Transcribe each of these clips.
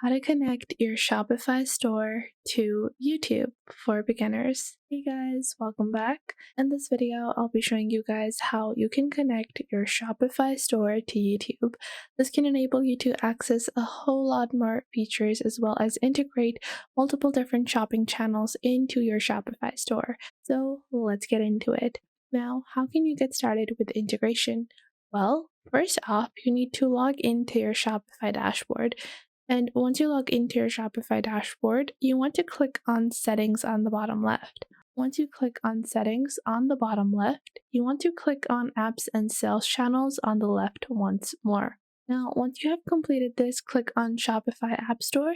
how to connect your Shopify store to YouTube for beginners. Hey guys, welcome back. In this video, I'll be showing you guys how you can connect your Shopify store to YouTube. This can enable you to access a whole lot more features as well as integrate multiple different shopping channels into your Shopify store. So let's get into it. Now, how can you get started with integration? Well, first off, you need to log into your Shopify dashboard. And once you log into your Shopify dashboard, you want to click on Settings on the bottom left. Once you click on Settings on the bottom left, you want to click on Apps and Sales Channels on the left once more. Now, once you have completed this, click on Shopify App Store,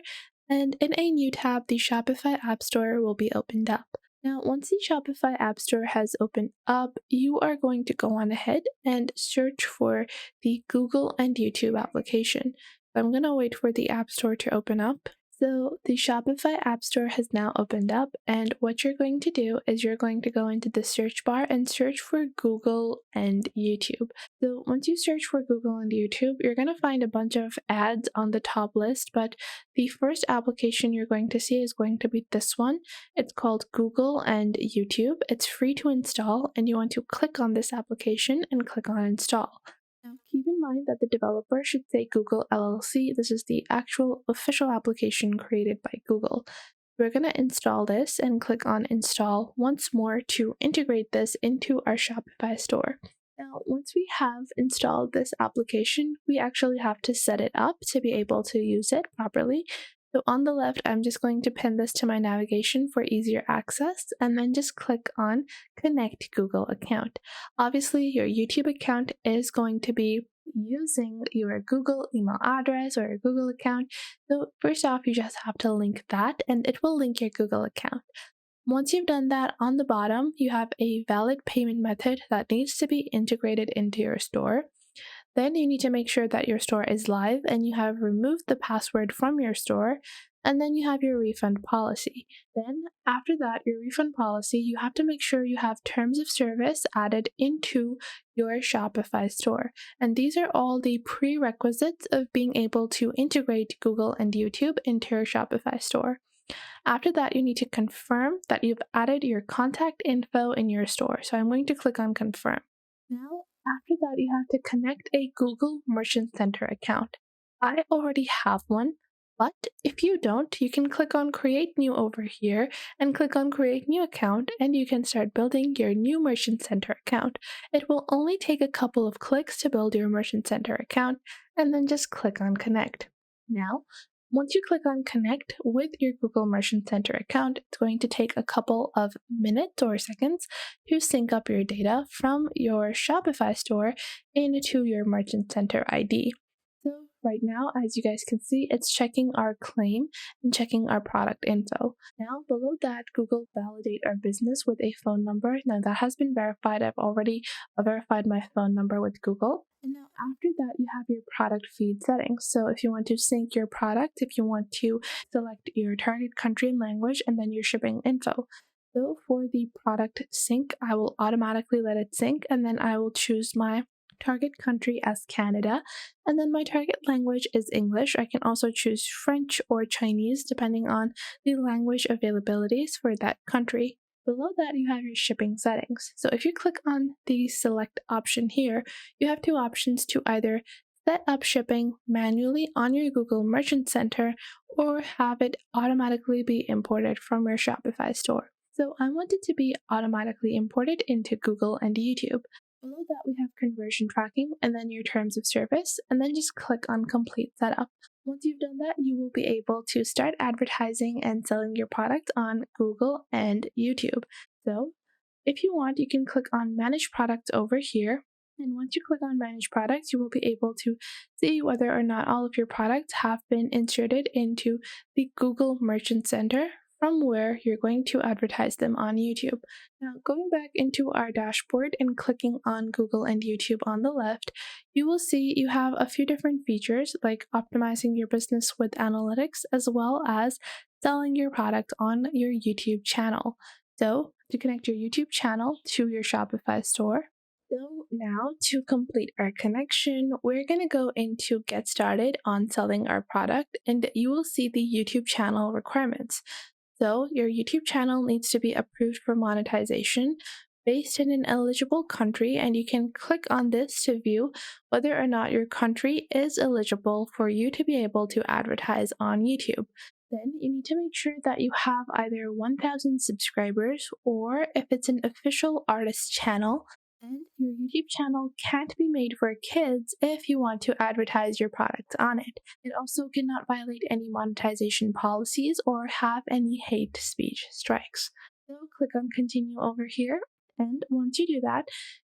and in a new tab, the Shopify App Store will be opened up. Now, once the Shopify App Store has opened up, you are going to go on ahead and search for the Google and YouTube application. So I'm going to wait for the App Store to open up. So the Shopify App Store has now opened up, and what you're going to do is you're going to go into the search bar and search for Google and YouTube. So once you search for Google and YouTube, you're going to find a bunch of ads on the top list, but the first application you're going to see is going to be this one. It's called Google and YouTube. It's free to install, and you want to click on this application and click on Install. Now, keep in mind that the developer should say Google LLC. This is the actual official application created by Google. We're going to install this and click on Install once more to integrate this into our Shopify store. Now, once we have installed this application, we actually have to set it up to be able to use it properly. So on the left, I'm just going to pin this to my navigation for easier access, and then just click on Connect Google Account. Obviously, your YouTube account is going to be using your Google email address or your Google account. So first off, you just have to link that, and it will link your Google account. Once you've done that, on the bottom, you have a valid payment method that needs to be integrated into your store. Then you need to make sure that your store is live and you have removed the password from your store, and then you have your refund policy. Then after that, your refund policy, you have to make sure you have terms of service added into your Shopify store. And these are all the prerequisites of being able to integrate Google and YouTube into your Shopify store. After that, you need to confirm that you've added your contact info in your store. So I'm going to click on Confirm. Now, after that, you have to connect a Google Merchant Center account. I already have one, but if you don't, you can click on Create New over here and click on Create New Account, and you can start building your new Merchant Center account. It will only take a couple of clicks to build your Merchant Center account, and then just click on Connect. Now, once you click on Connect with your Google Merchant Center account, it's going to take a couple of minutes or seconds to sync up your data from your Shopify store into your Merchant Center ID. So right now, as you guys can see, it's checking our claim and checking our product info. Now, below that, Google Validate Our Business with a phone number. Now, that has been verified. I've already verified my phone number with Google. And now after that, you have your product feed settings. So if you want to sync your product, if you want to select your target country and language, and then your shipping info. So for the product sync, I will automatically let it sync, and then I will choose my target country as Canada, and then my target language is English. I can also choose French or Chinese depending on the language availabilities for that country. Below that, you have your shipping settings. So if you click on the select option here, you have two options to either set up shipping manually on your Google Merchant Center or have it automatically be imported from your Shopify store. So I want it to be automatically imported into Google and YouTube. Below that, we have conversion tracking and then your terms of service, and then just click on complete setup. Once you've done that, you will be able to start advertising and selling your product on Google and YouTube. So if you want, you can click on Manage Products over here. And once you click on Manage Products, you will be able to see whether or not all of your products have been inserted into the Google Merchant Center, from where you're going to advertise them on YouTube. Now, going back into our dashboard and clicking on Google and YouTube on the left, you will see you have a few different features like optimizing your business with analytics, as well as selling your product on your YouTube channel. So to connect your YouTube channel to your Shopify store, So now to complete our connection, we're going to go into get started on selling our product and you will see the YouTube channel requirements. So your YouTube channel needs to be approved for monetization based in an eligible country, and you can click on this to view whether or not your country is eligible for you to be able to advertise on YouTube. Then you need to make sure that you have either 1,000 subscribers or if it's an official artist channel. And your YouTube channel can't be made for kids if you want to advertise your products on it. It also cannot violate any monetization policies or have any hate speech strikes. So click on continue over here. And once you do that,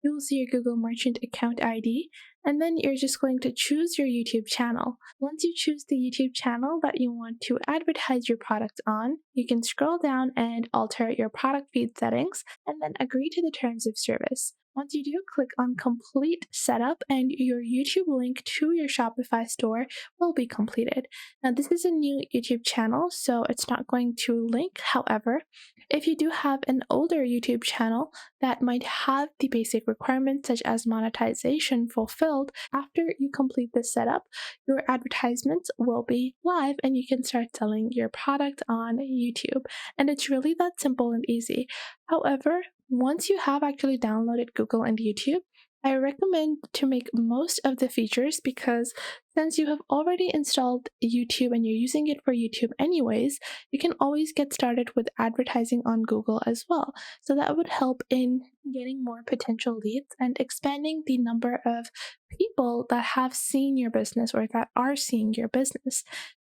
you will see your Google Merchant account ID, and then you're just going to choose your YouTube channel. Once you choose the YouTube channel that you want to advertise your product on, you can scroll down and alter your product feed settings and then agree to the terms of service. Once you do, click on complete setup and your YouTube link to your Shopify store will be completed. Now, this is a new YouTube channel, so it's not going to link. However, if you do have an older YouTube channel that might have the basic requirements such as monetization fulfilled, after you complete this setup, your advertisements will be live and you can start selling your product on YouTube. And it's really that simple and easy. However, once you have actually downloaded Google and YouTube, I recommend to make most of the features because since you have already installed YouTube and you're using it for YouTube anyways, you can always get started with advertising on Google as well. So that would help in getting more potential leads and expanding the number of people that have seen your business or that are seeing your business.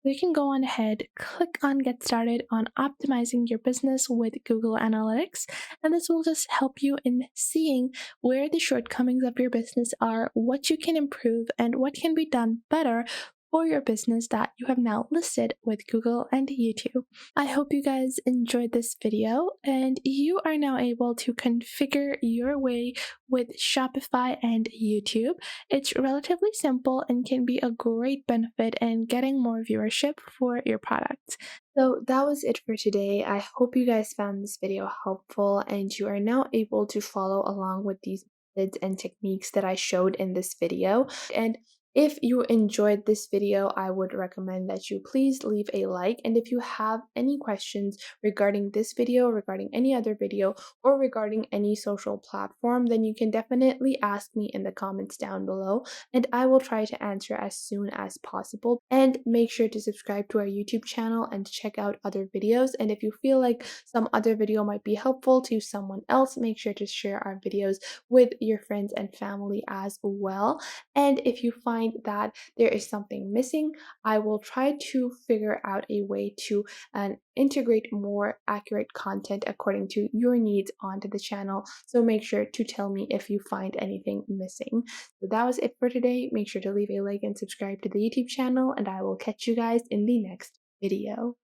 So you can go on ahead, click on get started on optimizing your business with Google Analytics, and this will just help you in seeing where the shortcomings of your business are, what you can improve, and what can be done better for your business that you have now listed with Google and YouTube. I hope you guys enjoyed this video and you are now able to configure your way with Shopify and YouTube. It's relatively simple and can be a great benefit in getting more viewership for your product. So that was it for today. I hope you guys found this video helpful and you are now able to follow along with these methods and techniques that I showed in this video. And if you enjoyed this video, I would recommend that you please leave a like. And if you have any questions regarding this video, regarding any other video, or regarding any social platform, then you can definitely ask me in the comments down below, and I will try to answer as soon as possible. And make sure to subscribe to our YouTube channel and check out other videos. And if you feel like some other video might be helpful to someone else, make sure to share our videos with your friends and family as well. And if you find that there is something missing, I will try to figure out a way to integrate more accurate content according to your needs onto the channel. So make sure to tell me if you find anything missing. So that was it for today. Make sure to leave a like and subscribe to the YouTube channel, and I will catch you guys in the next video.